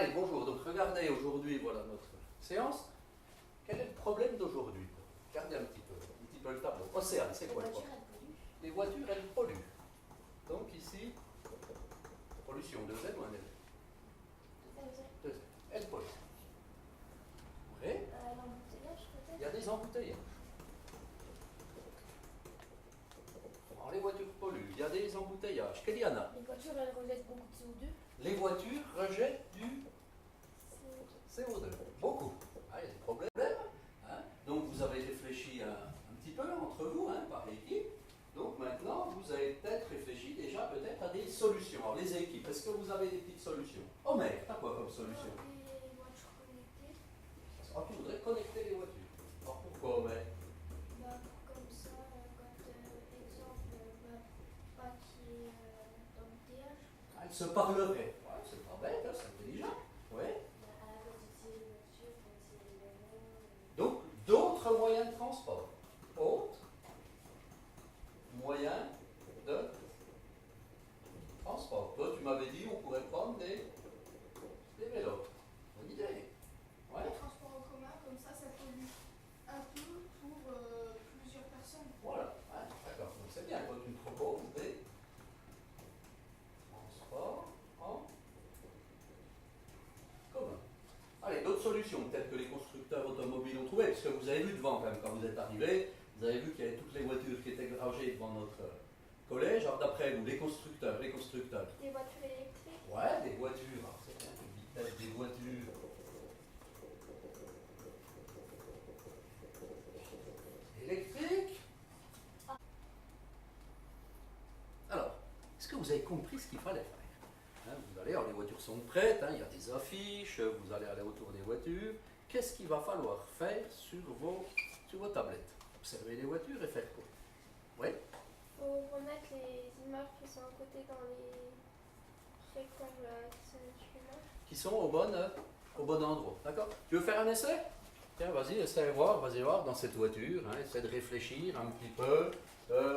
Allez, bonjour. Donc regardez aujourd'hui, voilà notre séance. Quel est le problème d'aujourd'hui? Regardez un petit peu le tableau. Océane, c'est quoi le problème? Les voitures, elles polluent. Donc ici, pollution, 2L ou 1L? 2L. Elles polluent. Oui. L'embouteillage peut-être. Il y a des embouteillages. Alors, les voitures polluent, il y a des embouteillages. Quel y en a? Les voitures, elles rejettent beaucoup de CO2. Les voitures rejettent du CO2. Beaucoup. Ah, il y a des problèmes. Hein. Donc vous avez réfléchi un petit peu entre vous, hein, par équipe. Donc maintenant, vous avez peut-être réfléchi déjà peut-être à des solutions. Alors les équipes, est-ce que vous avez des petites solutions? Homer, t'as quoi comme solution? Les voitures connectées. Alors tu voudrais connecter les voitures. Alors pourquoi Homer? Comme ça, quand, exemple, pas qu'il y ait d'embouteillage. Ah, elles se parleraient. Ouais, c'est pas bête, hein, c'est intelligent. Ouais. Donc, d'autres moyens de transport. Autres moyens de transport. Toi, tu m'avais dit on pourrait prendre des vélos. Bonne idée. Ouais. Les transports en commun, comme ça pollue un peu pour plusieurs personnes. Voilà. Ouais, d'accord. Donc c'est bien. Toi, tu me proposes des transports en commun. Allez, d'autres solutions, peut-être que les constructeurs automobiles ont trouvé, parce que vous avez vu devant quand même, quand vous êtes arrivé, vous avez vu qu'il y avait toutes les voitures qui étaient rangées devant notre collège. Alors d'après vous, les constructeurs. Des voitures électriques. Ouais, des voitures. Alors, c'est bien, une vitesse des voitures. Électriques. Alors, est-ce que vous avez compris ce qu'il fallait faire? Hein, vous allez, alors les voitures sont prêtes, hein, il y a des affiches, vous allez aller autour des voitures. Qu'est-ce qu'il va falloir faire sur vos tablettes? Observer les voitures et faire quoi? Oui. Il faut remettre les images qui sont à côté dans les rectangles qui sont dessus. Qui sont au bon endroit. D'accord? Tu veux faire un essai? Tiens, vas-y, essaie de voir, dans cette voiture, hein, essaie de réfléchir un petit peu,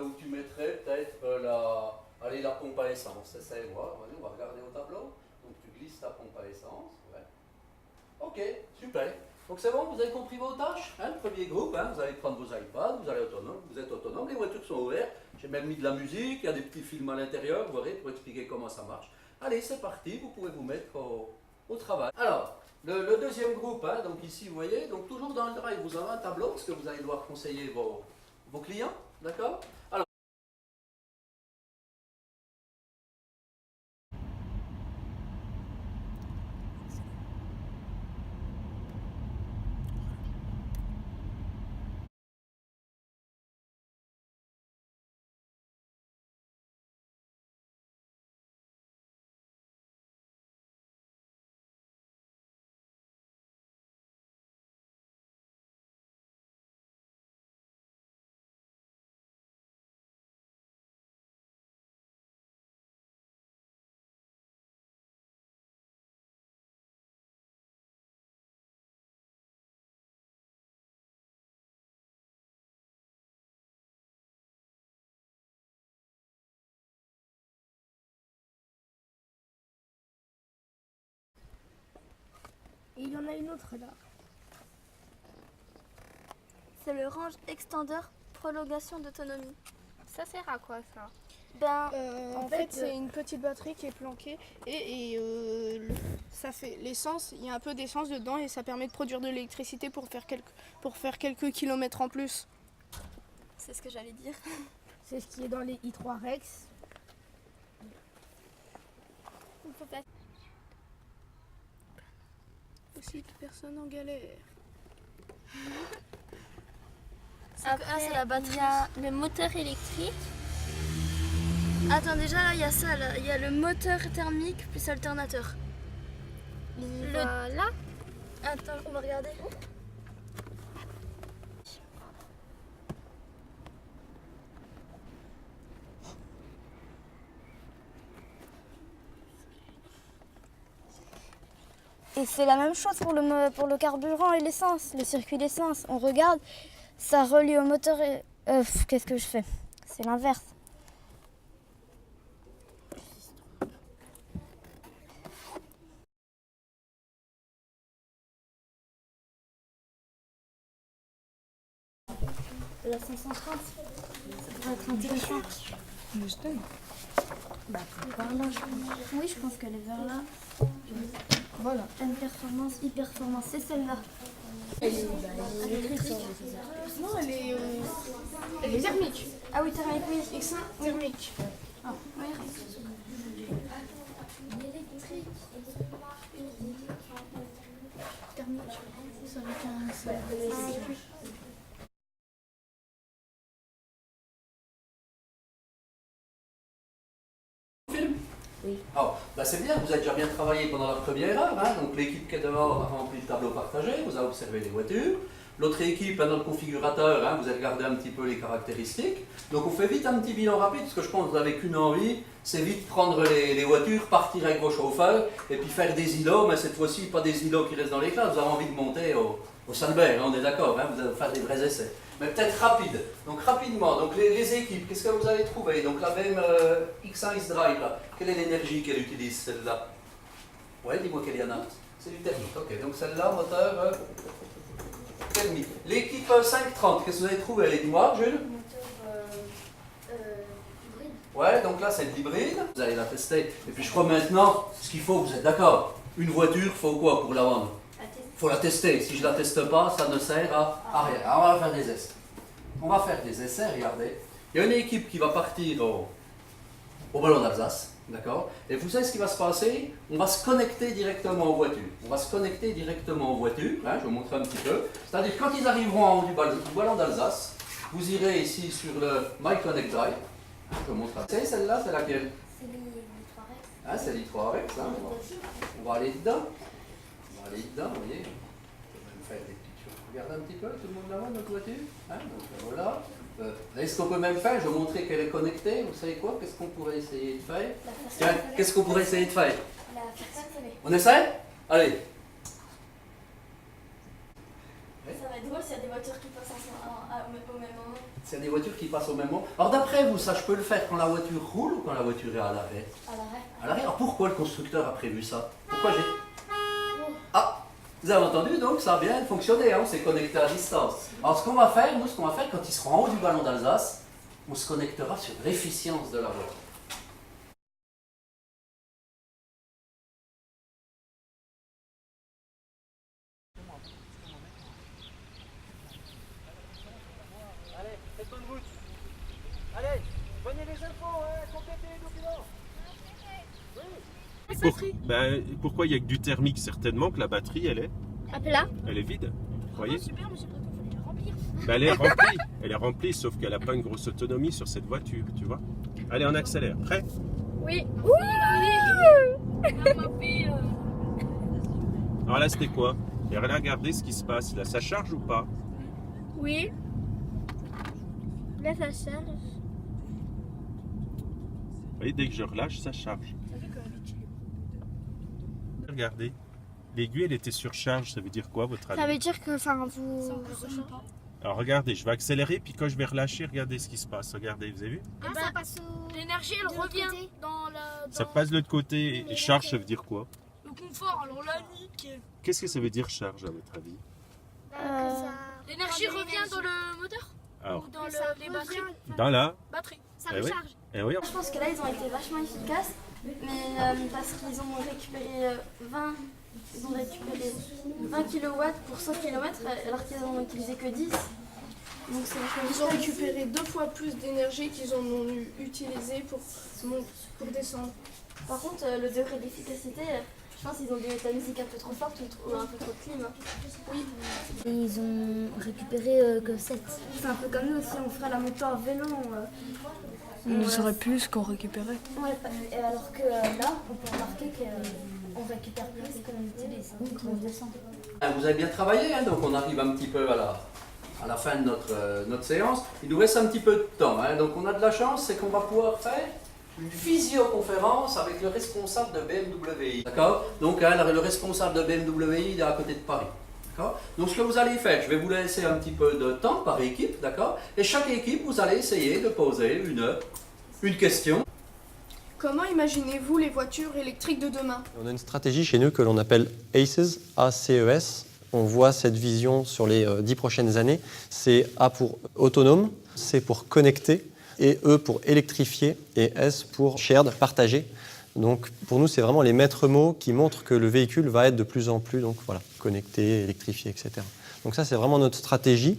où tu mettrais peut-être la pompe à essence. Essaie de voir, vas-y, on va regarder au tableau. Donc tu glisses ta pompe à essence. Ouais. Ok, super. Donc c'est bon, vous avez compris vos tâches, hein, le premier groupe, hein, vous allez prendre vos iPads, vous êtes autonome, les voitures sont ouvertes, j'ai même mis de la musique, il y a des petits films à l'intérieur, vous verrez, pour expliquer comment ça marche. Allez, c'est parti, vous pouvez vous mettre au travail. Alors, le deuxième groupe, hein, donc ici vous voyez, donc toujours dans le drive, vous avez un tableau, parce que vous allez devoir conseiller vos clients, d'accord? Alors, Et il y en a une autre là. C'est le range extender prolongation d'autonomie. Ça sert à quoi ça? En fait, c'est une petite batterie qui est planquée et ça fait l'essence. Il y a un peu d'essence dedans et ça permet de produire de l'électricité pour faire quelques kilomètres en plus. C'est ce que j'allais dire. C'est ce qui est dans les i3 Rex. Il faut pas... Aussi de personnes en galère. Après, c'est la batterie. Il y a le moteur électrique. Attends, déjà là, il y a ça. Là. Il y a le moteur thermique plus alternateur. Là? Attends, on va regarder. Et c'est la même chose pour le carburant et l'essence, le circuit d'essence. On regarde, ça relie au moteur et... qu'est-ce que je fais? C'est l'inverse. La 530. Ça pourrait être intéressant. Bah, par là, je pense. Oui, je pense qu'elle est vers là. Voilà. Une performance, e-performance, c'est celle-là. Non, elle est thermique. Ah oui, thermique, oui. X1 thermique. Ah, oui. L'électrique. Thermique. Ça va être un... Oui. Alors, bah c'est bien, vous avez déjà bien travaillé pendant la première heure. Hein, donc l'équipe qui est dehors a rempli le tableau partagé, vous avez observé les voitures. L'autre équipe, dans le configurateur, hein, vous avez regardé un petit peu les caractéristiques. Donc on fait vite un petit bilan rapide, parce que je pense que vous n'avez qu'une envie, c'est vite prendre les voitures, partir avec vos chauffeurs, et puis faire des îlots, mais cette fois-ci pas des îlots qui restent dans les classes, vous avez envie de monter au Salbert, hein, on est d'accord, hein, vous allez faire des vrais essais. Mais peut-être rapide. Donc rapidement, donc les équipes, qu'est-ce que vous allez trouver? Donc la même X1 X-Drive, là, quelle est l'énergie qu'elle utilise, celle-là? Ouais, dis-moi quelle y en a. C'est du thermique, ok. Donc celle-là, moteur thermique. L'équipe 530, qu'est-ce que vous avez trouvé? Elle est dis-moi, Jules? Hybride. Ouais, donc là c'est de l'hybride. Vous allez la tester. Et puis je crois maintenant, ce qu'il faut, vous êtes d'accord? Une voiture, il faut quoi pour la vendre? Il faut la tester. Si je ne la teste pas, ça ne sert à rien. Alors, on va faire des essais. On va faire des essais, regardez. Il y a une équipe qui va partir au ballon d'Alsace, d'accord? Et vous savez ce qui va se passer? On va se connecter directement aux voitures. On va se connecter directement aux voitures. Hein, je vais vous montrer un petit peu. C'est-à-dire, quand ils arriveront en haut du ballon d'Alsace, vous irez ici sur le My Connect Drive. Je vais vous montrer. C'est celle-là, c'est laquelle? C'est l'I3Rex. Ah, c'est l'I3Rex. Hein, on va aller dedans. Allez dedans, vous voyez, on va même faire des petites choses. Regardez un petit peu, tout le monde là-bas, notre voiture. Hein, donc voilà. Là, ce qu'on peut même faire, je vais vous montrer qu'elle est connectée. Vous savez quoi? Qu'est-ce qu'on pourrait essayer de faire? Tiens, qu'est-ce qu'on pourrait essayer de faire? On essaie? Allez. Ça va être drôle s'il y a des voitures qui passent au même moment. S'il y a des voitures qui passent au même moment. Alors d'après vous, ça je peux le faire quand la voiture roule ou quand la voiture est à l'arrêt? À l'arrêt. À l'arrêt. Alors pourquoi le constructeur a prévu ça? Pourquoi j'ai... Ah, vous avez entendu, donc ça a bien fonctionné, hein, on s'est connecté à distance. Alors ce qu'on va faire, nous, quand ils seront en haut du ballon d'Alsace, on se connectera sur l'efficience de la voiture. Allez, faites bonne route. Allez, prenez les infos, complétez les documents. Pourquoi il n'y a que du thermique? Certainement que la batterie, elle est vide. Vous voyez? Super, mais j'ai pas qu'il fallait la remplir. Elle est remplie, sauf qu'elle n'a pas une grosse autonomie sur cette voiture, tu vois. Allez, on accélère. Prêt? Oui. Alors là, c'était quoi? Et regardez ce qui se passe. Là, ça charge ou pas? Oui. Là, ça charge. Vous voyez, dès que je relâche, ça charge. Regardez. L'aiguille, elle était sur charge. Ça veut dire quoi, votre avis? Ça veut dire que, vous... Alors regardez, je vais accélérer, puis quand je vais relâcher, regardez ce qui se passe. Regardez, vous avez vu? Ça passe l'énergie, elle revient dans la. Ça passe de l'autre côté. Et charge, ça veut dire quoi? Le confort, alors là, nickel. Qu'est-ce que ça veut dire charge, à votre avis? L'énergie revient dans le moteur Alors, ou dans les batteries. dans la... Batterie. Ça Eh oui. recharge. Eh oui. Je pense que là, ils ont été vachement efficaces, mais parce qu'ils ont récupéré 20 kW pour 100 km, alors qu'ils n'en ont utilisé que 10. Donc c'est vachement Ils ont efficace. récupéré 2 fois plus d'énergie qu'ils en ont utilisé pour descendre. Par contre, le degré d'efficacité, je pense qu'ils ont dû mettre la musique un peu trop forte ou un peu trop de clim. Oui. Et ils ont récupéré que 7. C'est un peu comme nous aussi, on ferait la moto à vélo. On saurait plus qu'on récupérait. Ouais, et alors que là, on peut remarquer qu'on récupère plus qu'on utilise, qu'on descend. Vous avez bien travaillé, hein, donc on arrive un petit peu à la fin de notre séance. Il nous reste un petit peu de temps, hein, donc on a de la chance, c'est qu'on va pouvoir faire une visioconférence avec le responsable de BMW. D'accord? Donc hein, le responsable de BMW, il est à côté de Paris. D'accord? Donc ce que vous allez faire, je vais vous laisser un petit peu de temps par équipe, d'accord? Et chaque équipe, vous allez essayer de poser une question. Comment imaginez-vous les voitures électriques de demain? On a une stratégie chez nous que l'on appelle ACES, ACES, on voit cette vision sur les 10 prochaines années. C'est A pour autonome, C pour connecté, et E pour électrifier, et S pour shared, partagé. Donc pour nous, c'est vraiment les maîtres mots qui montrent que le véhicule va être de plus en plus connecté, électrifié, etc. Donc ça, c'est vraiment notre stratégie.